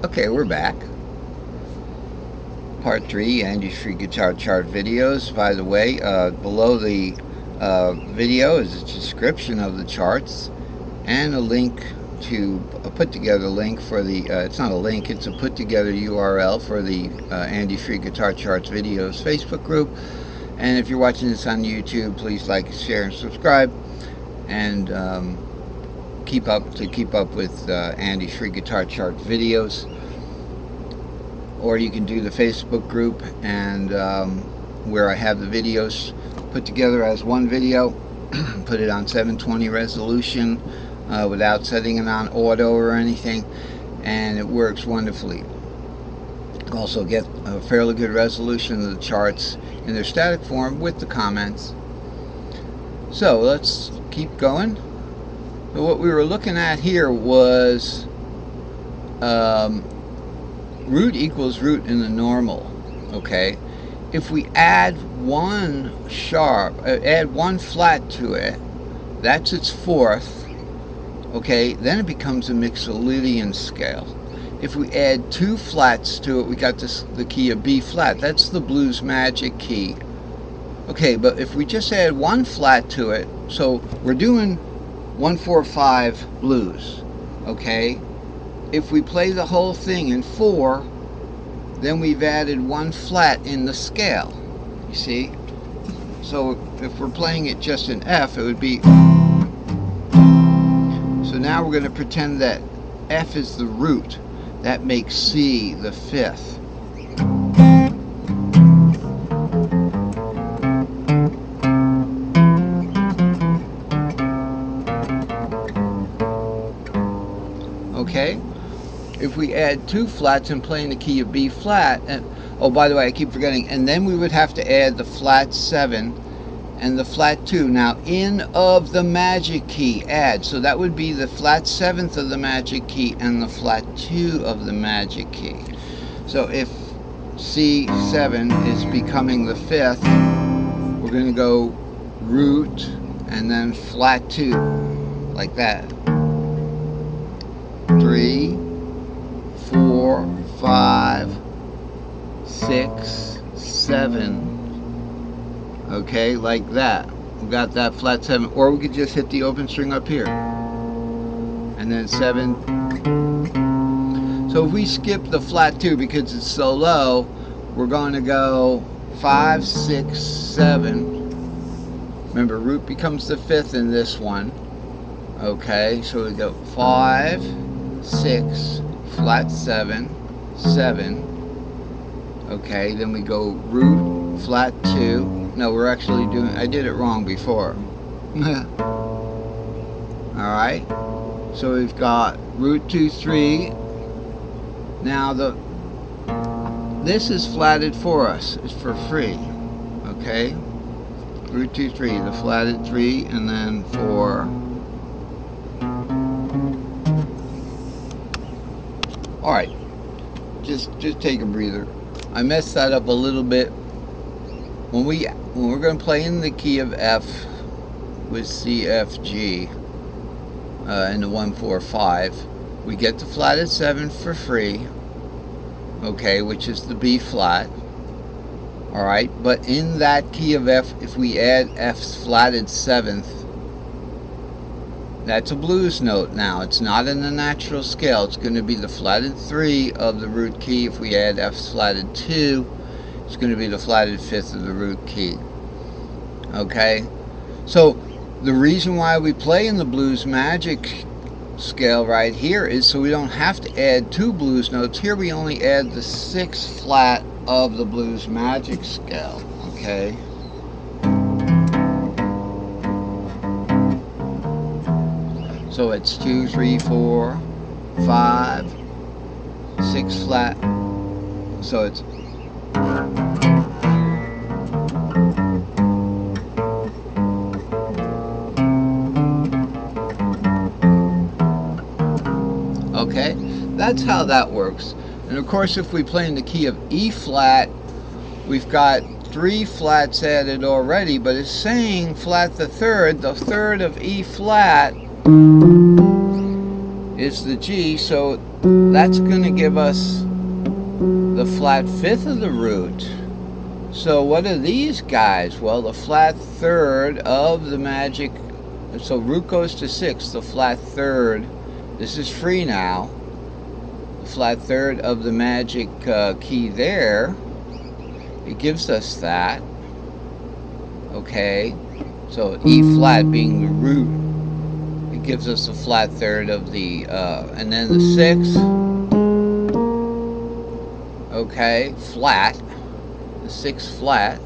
Okay, we're back. Part 3, Andy's free guitar chart videos. By the way, below the video is a description of the charts and a link to a put together link for the, it's not a link, it's a put together URL for the Andy's free guitar charts videos Facebook group. And if you're watching this on YouTube, please like, share, and subscribe. And keep up with Andy's free guitar chart videos. Or you can do the Facebook group, and where I have the videos put together as one video, put it on 720 resolution without setting it on auto or anything, and it works wonderfully. Also get a fairly good resolution of the charts in their static form with the comments. So let's keep going. So what we were looking at here was root equals root in the normal. Okay, if we add one flat to it, that's its fourth. Okay, then it becomes a mixolydian scale. If we add two flats to it, we got the key of B flat. That's the blues magic key. Okay, but if we just add one flat to it, so we're doing 1-4-5 blues. Okay, if we play the whole thing in 4, then we've added one flat in the scale. You see? So if we're playing it just in F, it would be. So now we're going to pretend that F is the root. That makes C the fifth. Okay? If we add two flats and play in the key of B flat, and oh, by the way, I keep forgetting, and then we would have to add the flat 7 and the flat 2. Now, in of the magic key, add. So that would be the flat 7th of the magic key and the flat 2 of the magic key. So if C7 is becoming the 5th, we're going to go root and then flat 2, like that. 3, 4, 5, 6, 7. Okay, like that. We got that flat 7, or we could just hit the open string up here, and then 7. So if we skip the flat 2 because it's so low, we're going to go 5, 6, 7. Remember, root becomes the 5th in this one. Okay, so we go 5, 6, flat 7, 7. Okay, then we go root, flat 2. No, we're actually doing, I did it wrong before. Alright, so we've got root 2, 3. Now this is flatted for us, it's for free. Okay, root 2, 3, the flatted 3, and then 4. Alright, just take a breather. I messed that up a little bit. When we're going to play in the key of F with C, F, G in the 1-4-5, we get the flatted 7 for free, okay, which is the B flat. Alright, but in that key of F, if we add F's flatted 7th, that's a blues note now. It's not in the natural scale. It's going to be the flatted 3 of the root key. If we add F's flatted 2, it's going to be the flatted 5th of the root key. Okay? So the reason why we play in the blues magic scale right here is so we don't have to add two blues notes. Here we only add the 6th flat of the blues magic scale. Okay? So it's 2, 3, 4, 5, 6 flat. So it's okay, that's how that works. And of course, if we play in the key of E flat, we've got 3 flats added already, but it's saying flat the third of E flat is the G, so that's going to give us the flat fifth of the root. So what are these guys? Well, the flat third of the magic, so root goes to 6, the flat third, this is free now, the flat third of the magic key there, it gives us that, okay, so E flat being the root, it gives us the flat third of the, and then the 6, okay, flat, the 6 flat.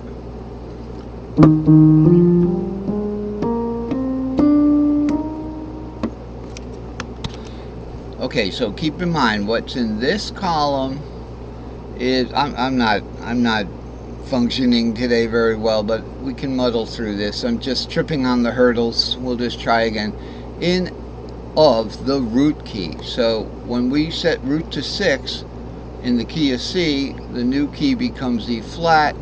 Okay, so keep in mind what's in this column is I'm not functioning today very well, but we can muddle through this. I'm just tripping on the hurdles. We'll just try again. In of the root key. So when we set root to 6 in the key of C, the new key becomes E flat,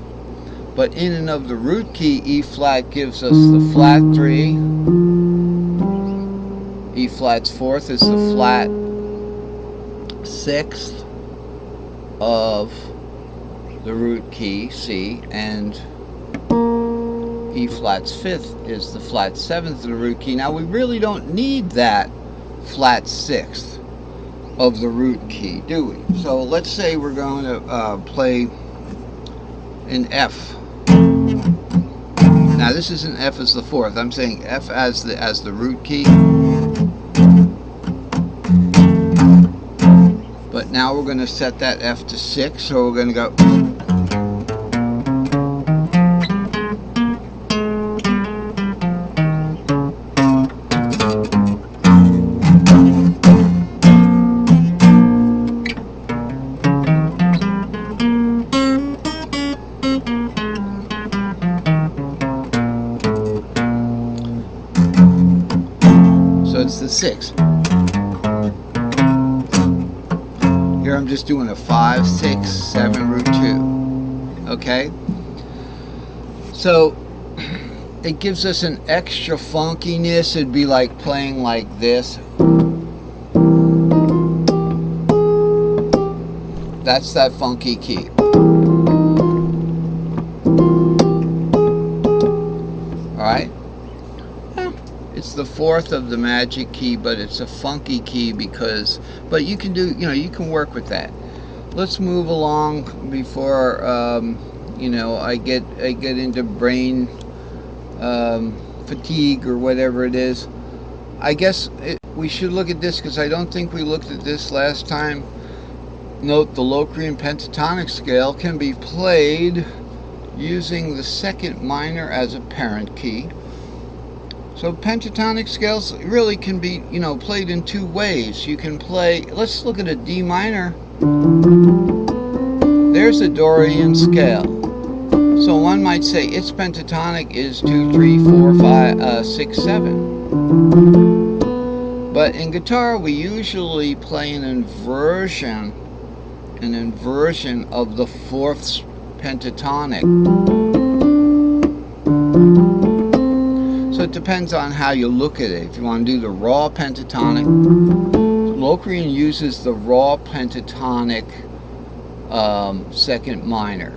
but in and of the root key, E flat gives us the flat 3, E flat's fourth is the flat 6th of the root key C, and E flat's 5th is the flat 7th of the root key. Now we really don't need that flat 6th of the root key, do we? So let's say we're going to play an F. Now this isn't F as the 4th. I'm saying F as the root key. But now we're going to set that F to 6. So we're going to go. It's the 6. Here I'm just doing a 5, 6, 7, root 2. Okay? So it gives us an extra funkiness. It'd be like playing like this. That's that funky key. Alright? It's the 4th of the magic key, but it's a funky key because, but you can do, you can work with that. Let's move along before, I get into brain fatigue or whatever it is. I guess we should look at this because I don't think we looked at this last time. Note the Locrian pentatonic scale can be played using the 2nd minor as a parent key. So pentatonic scales really can be, played in 2 ways. You can play, let's look at a D minor. There's a Dorian scale. So one might say its pentatonic is 2, 3, 4, 5, 6, 7. But in guitar we usually play an inversion of the 4th pentatonic. So it depends on how you look at it. If you want to do the raw pentatonic, Locrian uses the raw pentatonic 2nd minor.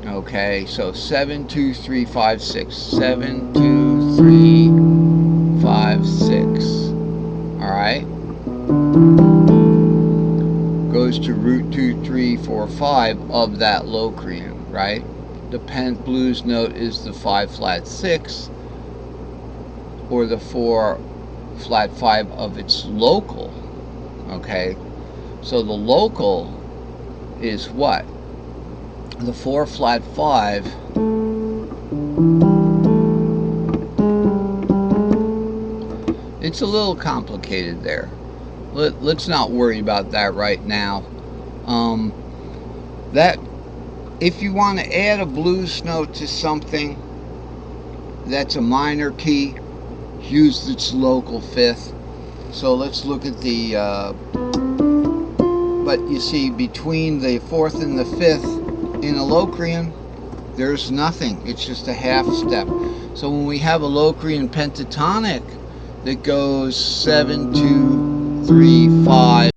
Okay, so 7, 2, 3, 5, 6. 7, 2, 3, 5, 6. Alright? Goes to root 2, 3, 4, 5 of that Locrian, right? The pent blues note is the 5 flat 6, or the 4 flat 5 of its local. Okay, so the local is what? The 4 flat 5 it's a little complicated there. Let's not worry about that right now. That if you want to add a blues note to something that's a minor key, use its local 5th. So let's look at the but you see between the 4th and the 5th in a Locrian there's nothing, it's just a half step. So when we have a Locrian pentatonic that goes 7, 2, 3, 5.